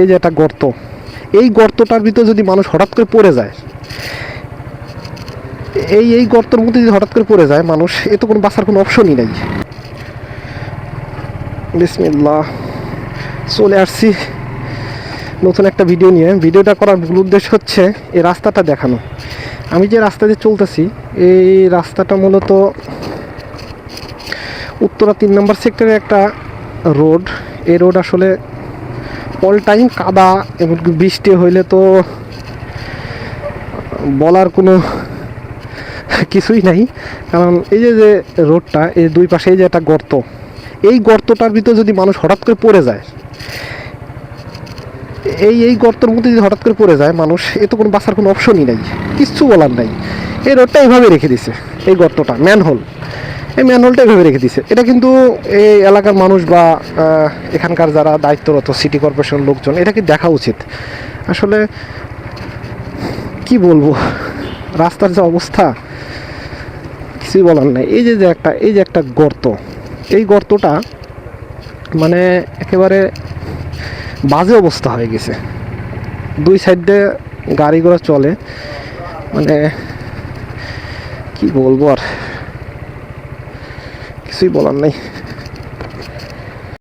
এই যে একটা গর্ত, এই গর্তটার ভিতরে যদি মানুষ হঠাৎ করে পড়ে যায়, এই গর্তের মধ্যে যদি হঠাৎ করে পড়ে যায় মানুষ, এ তো কোনো বাঁচার কোনো অপশনই নাই। বিসমিল্লাহ, চলে আসছি নতুন একটা ভিডিও নিয়ে। ভিডিওটা করার মূল উদ্দেশ্য হচ্ছে এই রাস্তাটা দেখানো। আমি যে রাস্তা দিয়ে চলতেছি, এই রাস্তাটা মূলত উত্তরা 3 নম্বর সেক্টরে একটা রোড। এই রোড আসলে অল টাইম কাদা, এমনকি বৃষ্টি হইলে তো বলার কোনো কিছুই নাই। কারণ এই যে রোডটা, এই দুই পাশে এই যে একটা গর্ত, এই গর্তটার ভিতরে যদি মানুষ হঠাৎ করে পড়ে যায়, এই গর্তের মধ্যে যদি হঠাৎ করে পড়ে যায় মানুষ, এ তো কোনো বাঁচার কোনো অপশনই নাই, কিচ্ছু বলার নাই। এই রোডটা এইভাবে রেখে দিছে, এই গর্তটা ম্যানহোল, এই ম্যানহোলটা এইভাবে রেখে দিছে। এটা কিন্তু এই এলাকার মানুষ বা এখানকার যারা দায়িত্বরত সিটি কর্পোরেশন লোকজন, এটা কি দেখা উচিত। আসলে কি বলবো, রাস্তার যে অবস্থা কিছুই বলার নাই। এই যে একটা গর্ত, এই গর্তটা মানে একেবারে বাজে অবস্থা হয়ে গেছে। দুই সাইডে গাড়ি ঘোড়া চলে, মানে কি বলবো, আর কিছুই বলার নেই।